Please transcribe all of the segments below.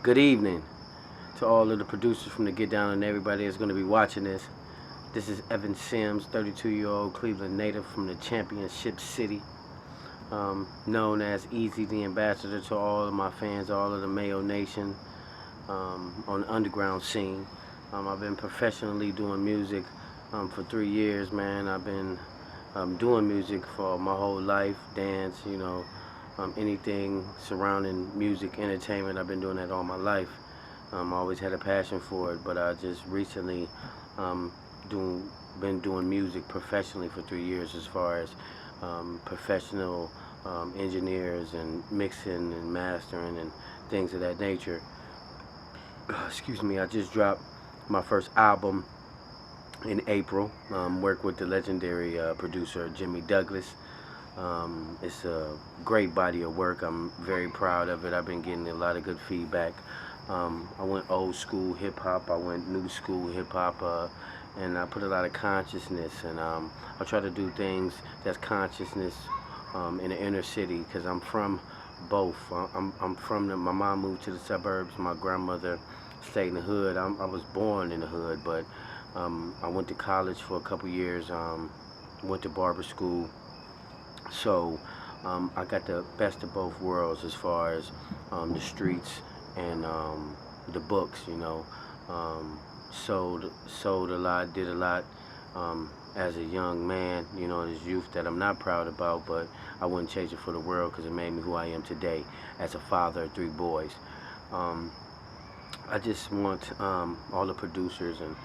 Good evening to all of the producers from the Get Down and everybody that's going to be watching this. This is Evan Sims, 32-year-old Cleveland native from the Championship City, known as Easy, the ambassador to all of my fans, all of the Mayo Nation on the underground scene. I've been professionally doing music for 3 years, man. I've been doing music for my whole life, dance, anything surrounding music, entertainment. I've been doing that all my life. I always had a passion for it, but I just recently um, doing, been doing music professionally for 3 years as far as professional engineers and mixing and mastering and things of that nature. Excuse me, I just dropped my first album in April. Worked with the legendary producer Jimmy Douglas. It's a great body of work. I'm very proud of it. I've been getting a lot of good feedback. I went old school hip hop. I went new school hip hop, and I put a lot of consciousness. And I try to do things that's consciousness in the inner city because I'm from both. I'm from my mom moved to the suburbs. My grandmother stayed in the hood. I was born in the hood, but I went to college for a couple years. Went to barber school. So I got the best of both worlds as far as the streets and the books. Sold a lot, did a lot as a young man. This youth that I'm not proud about, but I wouldn't change it for the world because it made me who I am today as a father of 3 boys. Um, I just want all the producers and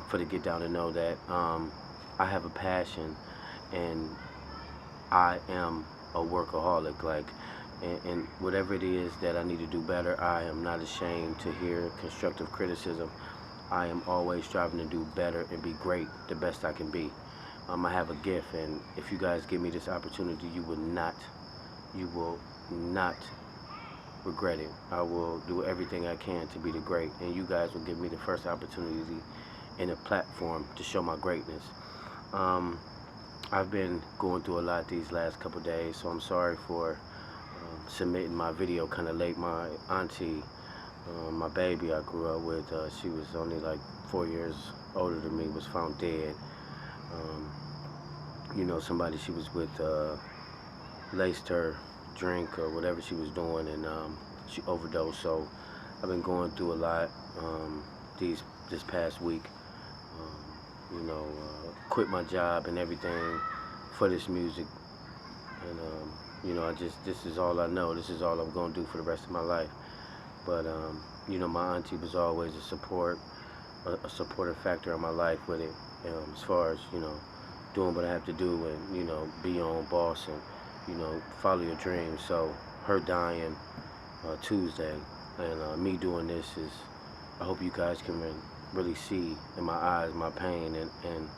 for the Get Down to know that I have a passion and I am a workaholic. And whatever it is that I need to do better, I am not ashamed to hear constructive criticism. I am always striving to do better and be great, the best I can be. I have a gift, and if you guys give me this opportunity, you will not regret it. I will do everything I can to be the great, and you guys will give me the first opportunity and a platform to show my greatness. Um, I've been going through a lot these last couple days, so I'm sorry for submitting my video kind of late. My auntie, my baby I grew up with, she was only like 4 years older than me, was found dead. Um, Somebody she was with laced her drink or whatever she was doing, and she overdosed. So I've been going through a lot this past week. Quit my job and everything for this music, and this is all I know. This is all I'm gonna do for the rest of my life. But my auntie was always a supportive factor in my life with it, as far as doing what I have to do and be your own boss and follow your dreams. So her dying Tuesday and me doing this is, I hope you guys can really see in my eyes my pain and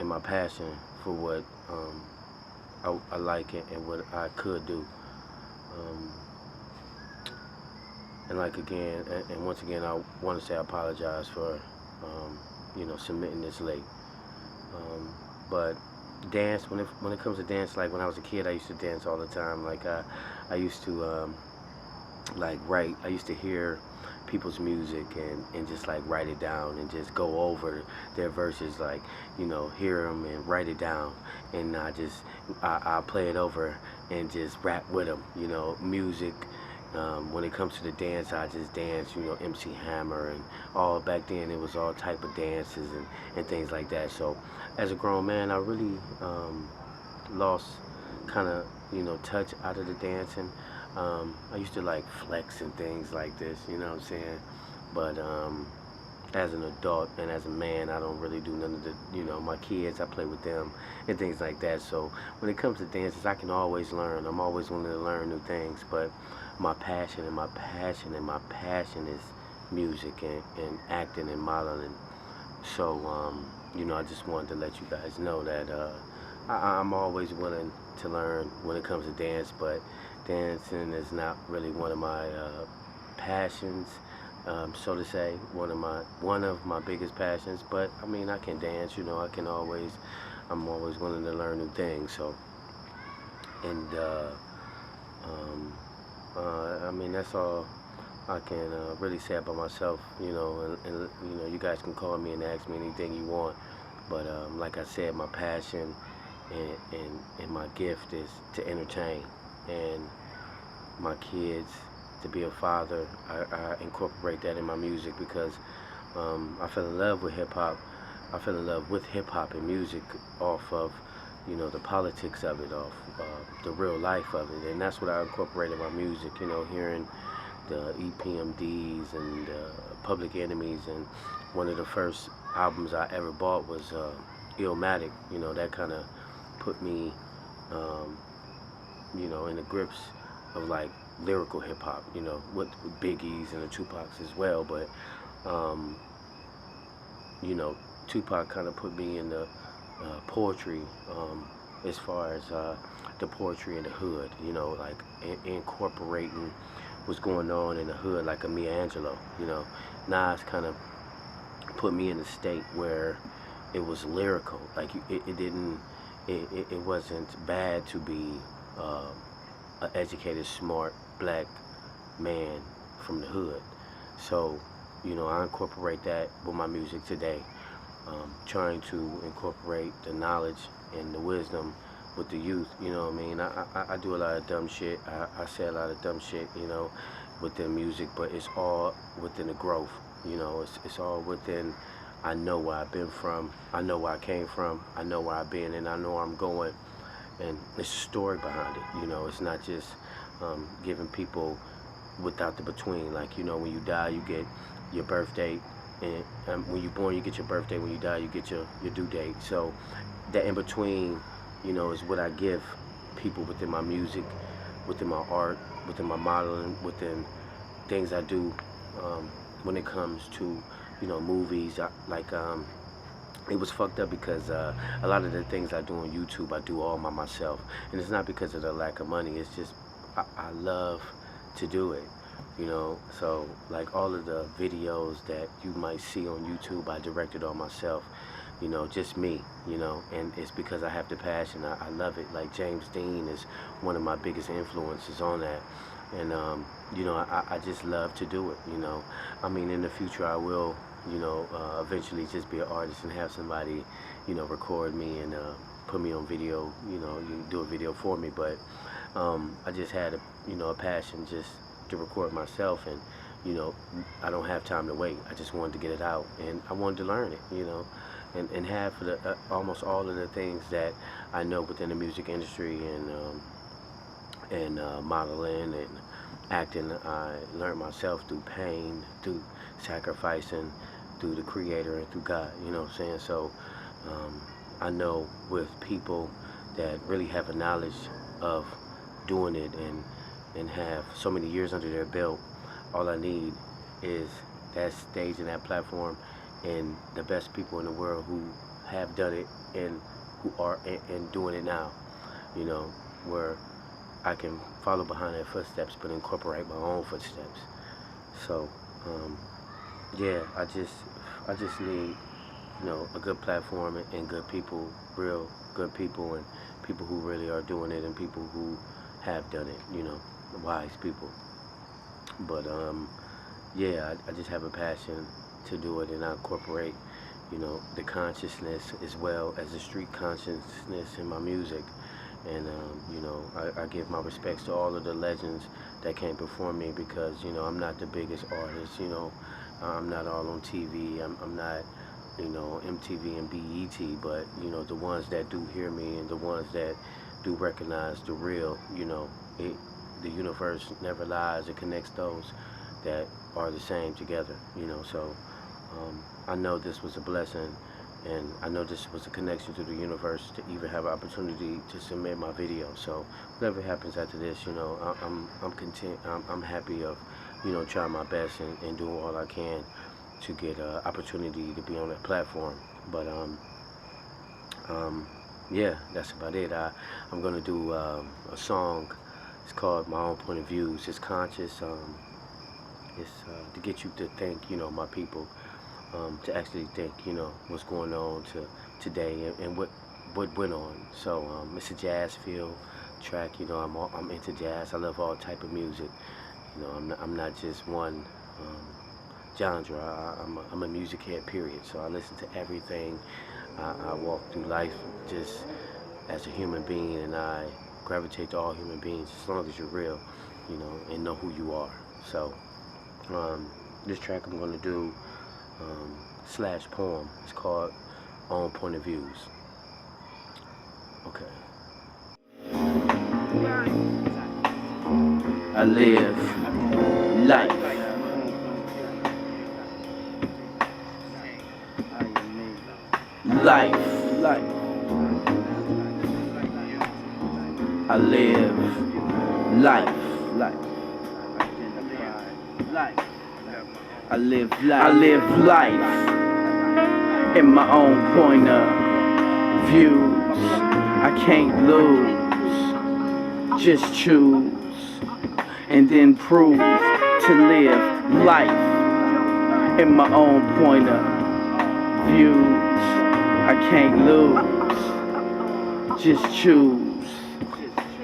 my passion for what I like it and what I could do. Um, and like again, and once again, I want to say I apologize for submitting this late. But dance, when it comes to dance, like when I was a kid, I used to dance all the time. Like I used to like write. I used to hear people's music and just like write it down and just go over their verses, like hear them and write it down, and I play it over and just rap with them. Music. When it comes to the dance, I just dance, MC Hammer and all. Back then it was all type of dances and things like that. So as a grown man, I really lost kind of touch out of the dancing. I used to like flex and things like this, you know what I'm saying? But as an adult and as a man, I don't really do none of the, my kids, I play with them and things like that. So when it comes to dances, I can always learn. I'm always willing to learn new things. But my passion is music and acting and modeling. So, I just wanted to let you guys know that I'm always willing to learn when it comes to dance, but dancing is not really one of my passions, so to say. One of my biggest passions. But I mean, I can dance. I'm always willing to learn new things. So, and I mean, that's all I can really say it by myself, and you guys can call me and ask me anything you want. But like I said, my passion and my gift is to entertain, and my kids, to be a father. I incorporate that in my music because I fell in love with hip hop. I fell in love with hip hop and music off of, the politics of it, off the real life of it, and that's what I incorporate in my music. Hearing the EPMDs and Public Enemies, and one of the first albums I ever bought was Illmatic. That kind of put me, um, in the grips of like lyrical hip hop. With Biggie's and the Tupacs as well, but um, you know, Tupac kind of put me in the poetry, as far as the poetry in the hood, like incorporating what's going on in the hood, like a Mia Angelou. Nas kind of put me in a state where it was lyrical, like it didn't, it wasn't bad to be uh, an educated, smart black man from the hood. So, I incorporate that with my music today, trying to incorporate the knowledge and the wisdom with the youth. You know what I mean? I do a lot of dumb shit. I say a lot of dumb shit, within music, but it's all within the growth. It's all within. I know where I've been from. I know where I came from. I know where I've been, and I know where I'm going. And there's a story behind it. It's not just giving people without the between. Like, when you die, you get your birth date, and when you're born, you get your birthday. When you die, you get your due date. So that in between, is what I give people within my music, within my art, within my modeling, within things I do, when it comes to, movies. It was fucked up because a lot of the things I do on YouTube, I do all by myself, and it's not because of the lack of money. It's just I love to do it. So like all of the videos that you might see on YouTube, I directed on myself. Just me. And it's because I have the passion. I love it. Like James Dean is one of my biggest influences on that, and I just love to do it. I mean, in the future I will, eventually just be an artist and have somebody, record me and put me on video. You do a video for me, but I just had a passion just to record myself, and I don't have time to wait. I just wanted to get it out, and I wanted to learn it, and have almost all of the things that I know within the music industry, and modeling and acting. I learned myself through pain, through sacrificing, through the Creator, and through God. You know what I'm saying? So I know with people that really have a knowledge of doing it, and have so many years under their belt, all I need is that stage and that platform, and the best people in the world who have done it and who are and doing it now, where I can follow behind their footsteps but incorporate my own footsteps. So yeah, I just need, a good platform, and good people, real good people, and people who really are doing it, and people who have done it, wise people. But yeah, I just have a passion to do it, and I incorporate, the consciousness as well as the street consciousness in my music. And I give my respects to all of the legends that came before me, because I'm not the biggest artist. I'm not all on TV. I'm not, MTV and BET, but the ones that do hear me, and the ones that do recognize the real, the universe never lies. It connects those that are the same together. So I know this was a blessing, and I know this was a connection to the universe to even have an opportunity to submit my video. So whatever happens after this, I'm content. I'm happy of, trying my best, and doing all I can to get an opportunity to be on that platform. But yeah, that's about it. I'm gonna do a song. It's called My Own Point of Views. It's conscious. It's to get you to think, my people, to actually think, what's going on today, and what went on. So it's a jazz feel track. I'm into jazz. I love all type of music. You know, I'm not just one genre. I'm a music head, period. So I listen to everything. I walk through life just as a human being, and I gravitate to all human beings as long as you're real, you know, and know who you are. So this track I'm going to do slash poem. It's called Own Point of Views. Okay. I live life. Life. I live life. I live life in my own point of views. I can't lose, just choose and then prove to live life in my own point of views. I can't lose, just choose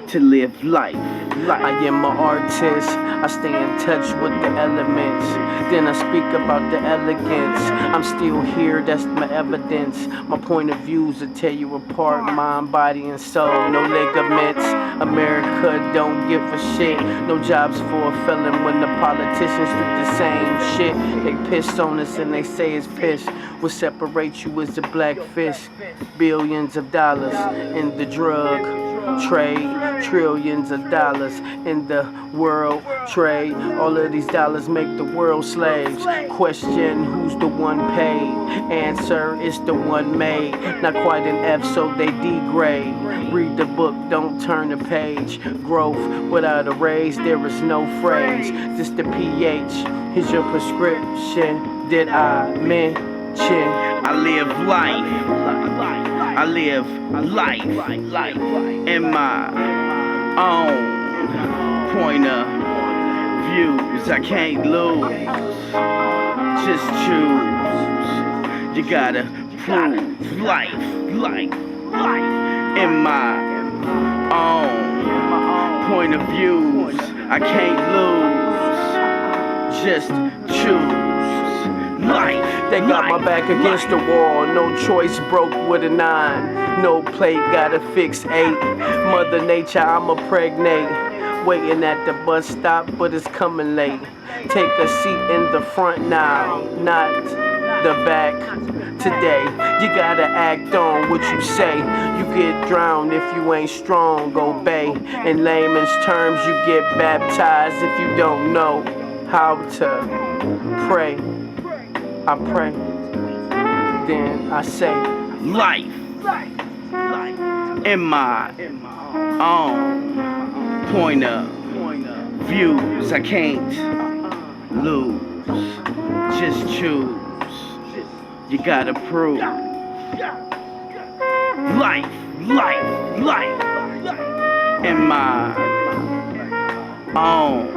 to live life. I am an artist, I stay in touch with the elements. Then I speak about the elegance. I'm still here, that's my evidence. My point of views will tear you apart, mind, body, and soul. No ligaments. America don't give a shit. No jobs for a felon when the politicians do the same shit. They piss on us and they say it's piss. What separates you is the black fish. Billions of dollars in the drug trade, trillions of dollars in the world trade. All of these dollars make the world slaves. Question who's the one paid? Answer is the one made. Not quite an F, so they degrade. Read the book, don't turn the page. Growth without a raise, there is no phrase. Just the PH. Here's your prescription. Did I mention? I live life. I live life in my own point of views. I can't lose, just choose. You gotta prove life in my own point of views. I can't lose, just choose. Life. They got my back against the wall. No choice, broke with a 9. No plate, gotta fix 8. Mother Nature, I'ma pregnate. Waiting at the bus stop, but it's coming late. Take a seat in the front now, not the back. Today, you gotta act on what you say. You get drowned if you ain't strong. Obey. In layman's terms, you get baptized if you don't know how to pray. I pray, then I say life in my own point of views. I can't lose, just choose. You gotta prove life in my own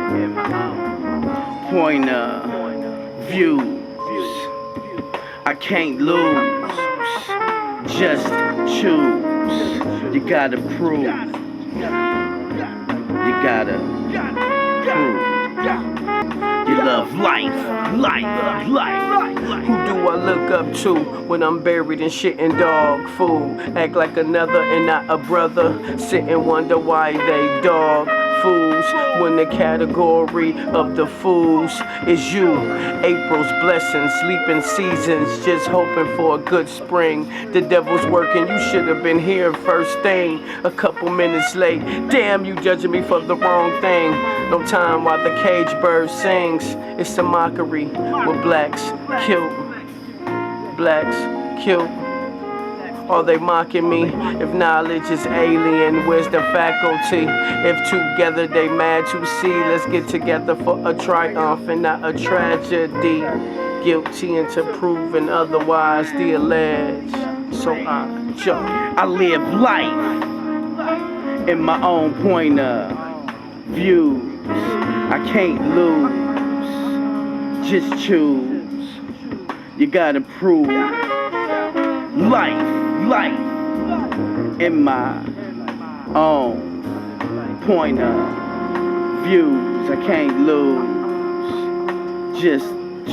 point of view. I can't lose, just choose. You gotta prove. You gotta prove. You love life. Who do I look up to when I'm buried in shit and dog food? Act like another and not a brother. Sit and wonder why they dog fools when the category of the fools is you. April's blessings, sleeping seasons, just hoping for a good spring. The devil's working, you should have been here first thing. A couple minutes late, damn, you judging me for the wrong thing. No time while the cage bird sings. It's a mockery with blacks killed. Are they mocking me? If knowledge is alien, where's the faculty? If together they mad to see, let's get together for a triumph and not a tragedy. Guilty until proven otherwise, the alleged. So I jump. I live life in my own point of view. I can't lose, just choose. You gotta prove life in my own point of views. I can't lose. Just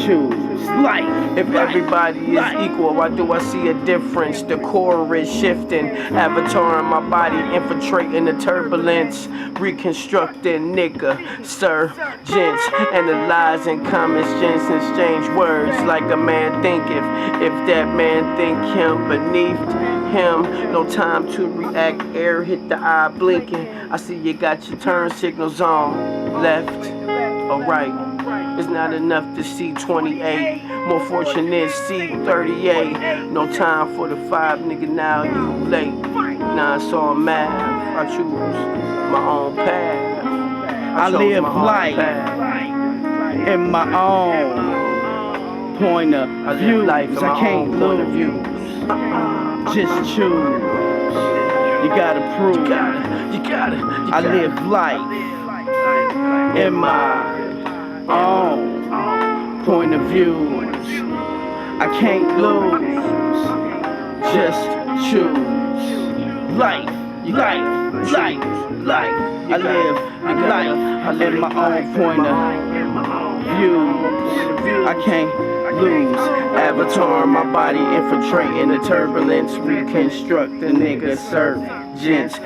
choose life. If everybody is equal, why do I see a difference? The core is shifting, avatar in my body, infiltrating the turbulence, reconstructing nigga, surgeons, analyzing comments, gents, exchange words like a man thinketh. If that man think him beneath him, no time to react, air hit the eye blinking. I see you got your turn signals on, left or right. It's not enough to see 28. More fortunate see 38. No time for the 5, nigga, now you late. Now it's all math. I choose my own path. I live life in my own point of view. I can't lose. Just choose. You gotta prove. I live life in my own point of view. I can't lose. Just choose life. I live life in my own point of view. I can't lose. Avatar in my body, infiltrating the turbulence, reconstruct the nigga surgeons.